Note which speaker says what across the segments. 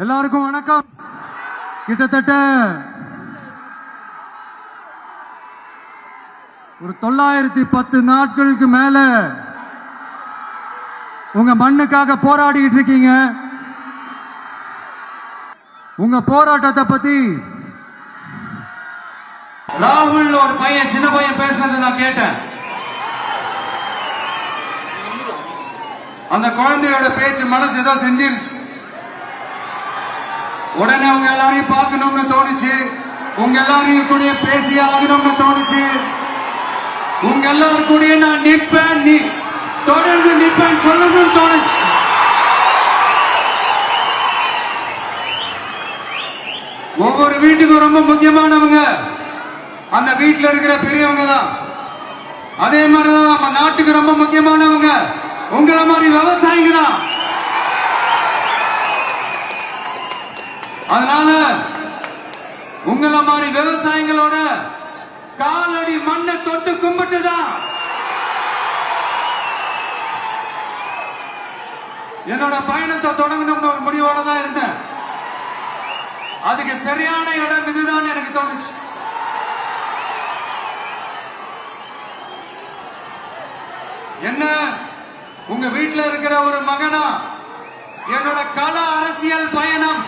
Speaker 1: எல்லாருக்கும் வணக்கம். கிட்டத்தட்ட ஒரு 910 நாட்களுக்கு மேல உங்க மண்ணுக்காக போராடிட்டு இருக்கீங்க. உங்க போராட்டத்தை பத்தி ராகுல் ஒரு பையன், சின்ன பையன் பேசுறது நான் கேட்டேன். அந்த குழந்தையோட பேச்சு மனசு ஏதோ செஞ்சிருச்சு. உடனே உங்க எல்லாரையும் பார்க்கணும்னு தோணுச்சு, உங்க எல்லாரையும் கூட பேசி ஆகணும்னு தோணுச்சு, உங்க எல்லாரும் கூட நான் நிற்பேன், நீ தொடர்ந்து நிற்பேன் சொல்லணும்னு தோணுச்சு. ஒவ்வொரு வீட்டுக்கும் ரொம்ப முக்கியமானவங்க அந்த வீட்டில் இருக்கிற பெரியவங்க தான். அதே மாதிரிதான் நம்ம நாட்டுக்கு ரொம்ப முக்கியமானவங்க உங்களை மாதிரி விவசாயிங்க தான். அதனால உங்களை மாதிரி விவசாயிகளோட காலடி மண்ணை தொட்டு கும்பிட்டுதான் என்னோட பயணத்தை தொடங்கணும்னு ஒரு முடிவோட தான் இருந்தேன். அதுக்கு சரியான இடம் இதுதான் எனக்கு தோணுச்சு. என்ன உங்க வீட்டில் இருக்கிற ஒரு மகனா என்னோட கள அரசியல் பயணம்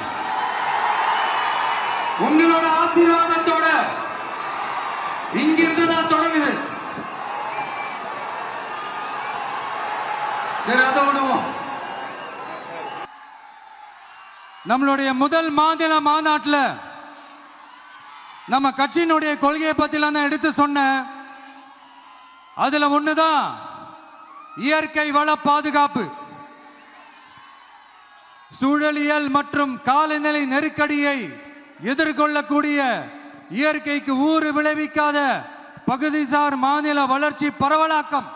Speaker 1: உங்களோட ஆசீர்வாதத்தோட இங்கிருந்து தான் தொடங்குது. சரி, அதை விடுவோம். நம்மளுடைய முதல் மாநில மாநாட்டில் நம்ம கட்சியினுடைய கொள்கையை பத்திலாம் நான் எடுத்து சொன்னேன். அதுல ஒண்ணுதான் இயற்கை வள பாதுகாப்பு. சூழலியல் மற்றும் காலநிலை நெருக்கடியை எதிர்கொள்ளக்கூடிய இயற்கைக்கு ஊறு விளைவிக்காத பகுதிசார் மாநில வளர்ச்சி பரவலாக்கம்.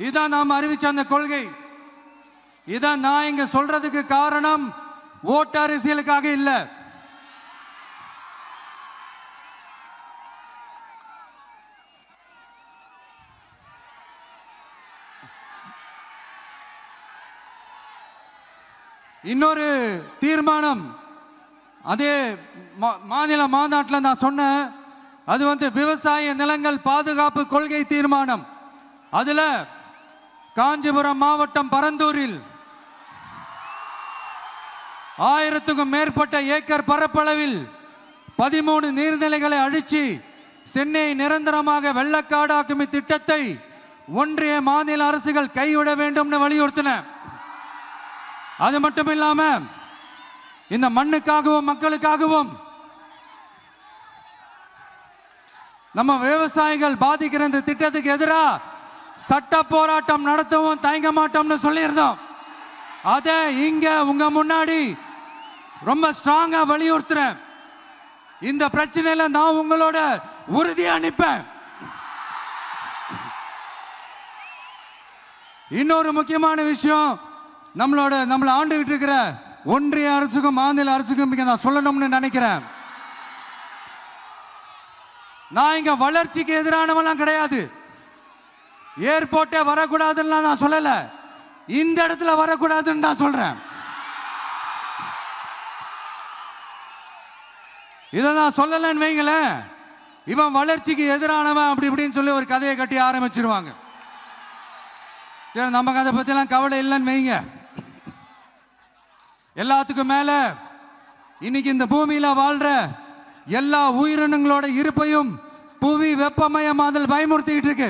Speaker 1: இதான் நாம் அறிவிச்ச அந்த கொள்கை. இதான் நான் இங்க சொல்றதுக்கு காரணம் ஓட்டு அரசியலுக்காக இல்ல. இன்னொரு தீர்மானம் அதே மாநில மாநாட்டில் நான் சொன்னேன். அது விவசாய நிலங்கள் பாதுகாப்பு கொள்கை தீர்மானம். அதுல காஞ்சிபுரம் மாவட்டம் பரந்தூரில் 1000க்கும் மேற்பட்ட ஏக்கர் பரப்பளவில் 13 நீர்நிலைகளை அழிச்சு சென்னையை நிரந்தரமாக வெள்ளக்காடாக்கும் திட்டத்தை ஒன்றிய மாநில அரசுகள் கைவிட வேண்டும் வலியுறுத்தின. அது மட்டும் இல்லாம இந்த மண்ணுக்காகவும் மக்களுக்காகவும் நம்ம விவசாயிகள் பாதிக்கிற இந்த திட்டத்துக்கு எதிராக சட்ட போராட்டம் நடத்தவும் தயங்க மாட்டோம்னு சொல்லியிருந்தோம். அதை இங்க உங்க முன்னாடி ரொம்ப ஸ்ட்ராங்கா வலியுறுத்துறேன். இந்த பிரச்சனையில நான் உங்களோட உறுதியா நிற்பேன். இன்னொரு முக்கியமான விஷயம், நம்மள ஆண்டுகிட்டு இருக்கிற ஒன்றிய அரசுக்கும் மாநில அரசுக்கும் நான் சொல்லணும்னு நினைக்கிறேன். நான் இங்க வளர்ச்சிக்கு எதிரானவெல்லாம் கிடையாது. ஏர்போர்ட்டே வரக்கூடாதுன்னு நான் சொல்லல, இந்த இடத்துல வரக்கூடாதுன்னு நான் சொல்றேன். இதை நான் சொல்லலன்னு வைங்களேன், இவன் வளர்ச்சிக்கு எதிரானவன் அப்படி இப்படின்னு சொல்லி ஒரு கதையை கட்டி ஆரம்பிச்சிருவாங்க. சரி, நமக்கு அதை பத்தி எல்லாம் கவலை இல்லைன்னு வைங்க. எல்லாத்துக்கும் மேல இன்னைக்கு இந்த பூமியில வாழ்ற எல்லா உயிரினங்களோட இருப்பையும் புவி வெப்பமயமாதல் பயமுறுத்திட்டு இருக்கு.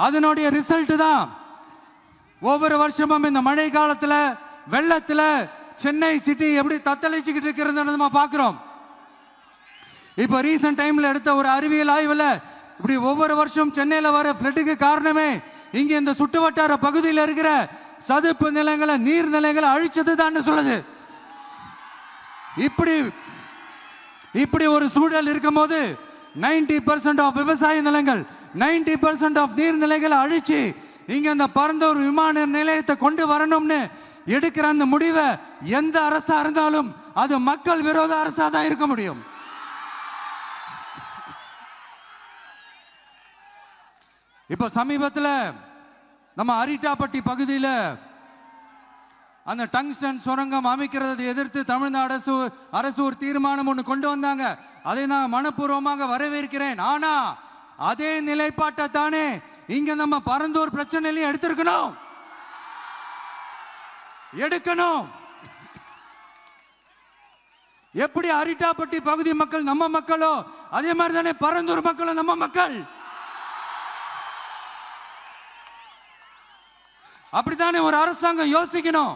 Speaker 1: அதனுடைய ரிசல்ட் தான் ஒவ்வொரு வருஷமும் இந்த மழை காலத்துல வெள்ளத்துல சென்னை சிட்டி எப்படி தத்தளிச்சுக்கிட்டு இருக்கிறது நம்ம பார்க்கிறோம். இப்ப ரீசன்ட் டைம்ல எடுத்த ஒரு அறிவியல் ஆய்வுல இப்படி ஒவ்வொரு வருஷம் சென்னையில வர ஃப்ளட்டுக்கு காரணமே இங்க இந்த சுற்றுவட்டார பகுதியில் இருக்கிற சதுப்பு நிலங்களை நீர்நிலைகளை அழிச்சது தான் சொல்லுது. இப்படி ஒரு சூழல் இருக்கும் போது 90% ஆஃப் விவசாய நிலங்கள் 90% ஆஃப் நீர்நிலைகளை அழிச்சு இங்க இந்த பரந்தூர் விமான நிலையத்தை கொண்டு வரணும்னு எடுக்கிற அந்த முடிவை எந்த அரசா இருந்தாலும் அது மக்கள் விரோத அரசா தான் இருக்க முடியும். இப்ப சமீபத்தில் நம்ம அரிட்டாப்பட்டி பகுதியில் அந்த டங்ஸ்டன் சுரங்கம் அமைக்கிறதை எதிர்த்து தமிழ்நாடு அரசு ஒரு தீர்மானம் ஒன்று கொண்டு வந்தாங்க. அதை நான் மனப்பூர்வமாக வரவேற்கிறேன். ஆனா அதே நிலைப்பாட்டை தானே இங்க நம்ம பரந்தூர் பிரச்சனையிலையும் எடுக்கணும். எப்படி அரிட்டாப்பட்டி பகுதி மக்கள் நம்ம மக்களோ அதே மாதிரி தானே பரந்தூர் மக்களும் நம்ம மக்கள். அப்படித்தானே ஒரு அரசாங்கம் யோசிக்கணும்.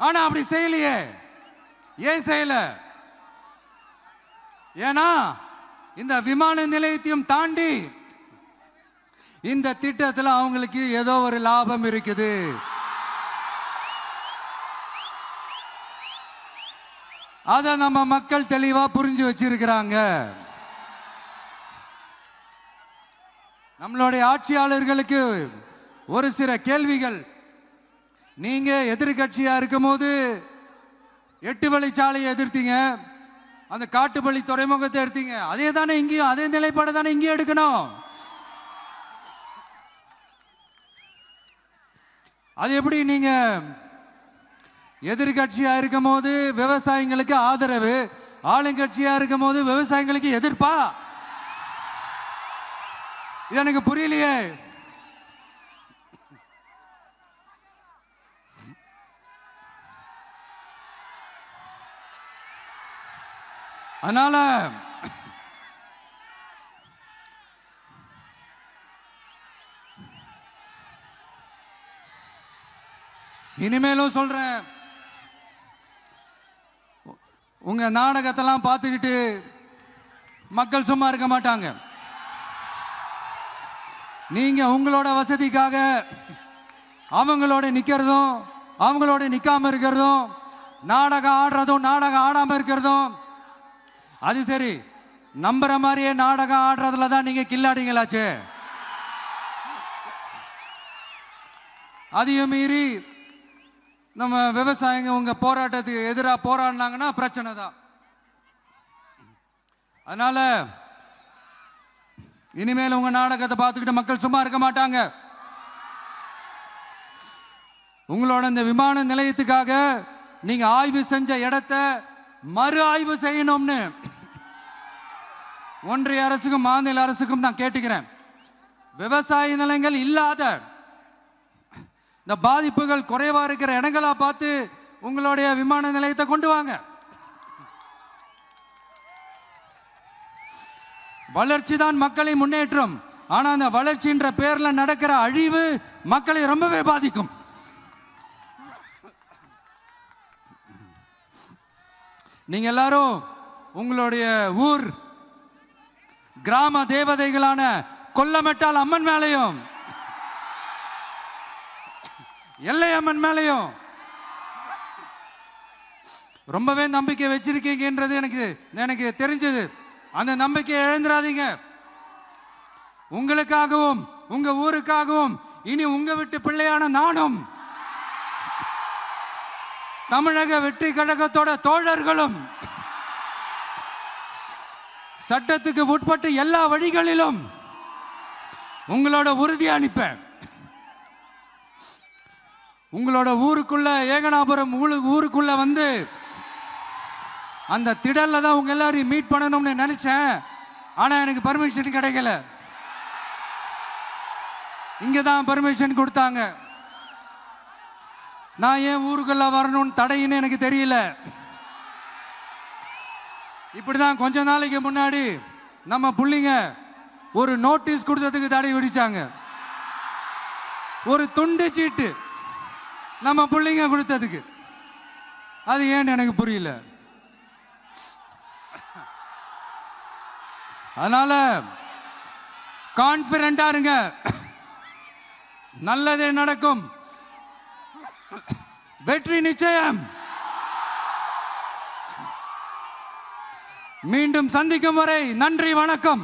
Speaker 1: ஆனா அப்படி செய்யலையே. ஏன் செய்யல? ஏன்னா இந்த விமான நிலையத்தையும் தாண்டி இந்த திட்டத்தில் அவங்களுக்கு ஏதோ ஒரு லாபம் இருக்குது. அத நம்ம மக்கள் தெளிவா புரிஞ்சு வச்சிருக்கிறாங்க. நம்மளுடைய ஆட்சியாளர்களுக்கு ஒரு சில கேள்விகள். நீங்க எதிர்கட்சியா இருக்கும் போது 8 வழிச்சாலையை எதிர்த்தீங்க, அந்த காட்டுப்பள்ளி துறைமுகத்தை எடுத்தீங்க. அதே தானே இங்கேயும், அதே நிலைப்பாடு தானே இங்கேயும் எடுக்கணும். அது எப்படி நீங்க எதிர்கட்சியா இருக்கும் போது விவசாயிகளுக்கு ஆதரவு, ஆளுங்கட்சியா இருக்கும் போது விவசாயிகளுக்கு எதிர்ப்பா? இது எனக்கு புரியலையே. அதனால இனிமேலும் சொல்றேன், உங்க நாடகத்தெல்லாம் பார்த்துக்கிட்டு மக்கள் சும்மா இருக்க மாட்டாங்க. நீங்க உங்களோட வசதிக்காக அவங்களோட நிக்கிறதும் அவங்களோட நிக்காம இருக்கிறதும், நாடகம் ஆடுறதும் நாடகம் ஆடாம இருக்கிறதும், அது சரி. நம்புற மாதிரியே நாடகம் ஆடுறதுல தான் நீங்க கில்லாடிங்களாச்சு. அதையும் மீறி நம்ம விவசாயிங்க உங்க போராட்டத்துக்கு எதிராக போராடினாங்கன்னா பிரச்சனை தான். அதனால இனிமேல் உங்க நாடகத்தை பார்த்துக்கிட்டு மக்கள் சும்மா இருக்க மாட்டாங்க. உங்களோட இந்த விமான நிலையத்துக்காக நீங்க ஆய்வு செஞ்ச இடத்தை மறு ஆய்வு செய்யணும்னு ஒன்றிய அரசுக்கும் மாநில அரசுக்கும் நான் கேட்டுக்கிறேன். விவசாய நிலங்கள் இல்லாத இந்த பாதிப்புகள் குறைவா இருக்கிற இடங்களா பார்த்து உங்களுடைய விமான நிலையத்தை கொண்டு வாங்க. வளர்ச்சி தான் மக்களை முன்னேற்றம். ஆனா அந்த வளர்ச்சின்ற பேர்ல நடக்கிற அழிவு மக்களை ரொம்பவே பாதிக்கும். நீங்க எல்லாரும் உங்களுடைய ஊர் கிராம தேவதைகளான கொல்லமெட்டால் அம்மன் மேலையும் எல்லை அம்மன் மேலையும் ரொம்பவே நம்பிக்கை வச்சிருக்கீங்கன்றது எனக்கு தெரிஞ்சது. அந்த நம்பிக்கையை இழந்துடாதீங்க. உங்களுக்காகவும் உங்க ஊருக்காகவும் இனி உங்க வீட்டு பிள்ளையான நானும் தமிழக வெற்றி கழகத்தோட தோழர்களும் சட்டத்துக்கு உட்பட்டு எல்லா வழிகளிலும் உங்களோட உறுதி அனுப்பேன். உங்களோட ஊருக்குள்ள ஏகனாபுரம் ஊருக்குள்ள வந்து அந்த திடல்ல தான் உங்க எல்லாரையும் மீட் பண்ணணும்னு நினைச்சேன். ஆனா எனக்கு பர்மிஷன் கிடைக்கல. இங்கதான் பர்மிஷன் கொடுத்தாங்க. நான் ஏன் ஊருக்குள்ள வரணும்னு தடையின்னு எனக்கு தெரியல. இப்படிதான் கொஞ்ச நாளைக்கு முன்னாடி நம்ம புள்ளிங்க ஒரு நோட்டீஸ் கொடுத்ததுக்கு தடை விதிச்சாங்க. ஒரு துண்டு சீட்டு நம்ம புள்ளிங்க கொடுத்ததுக்கு. அது ஏன்னு எனக்கு புரியல. அதனால கான்பிடண்டா இருங்க, நல்லதே நடக்கும், வெற்றி நிச்சயம். மீண்டும் சந்திக்கும் வரை நன்றி, வணக்கம்.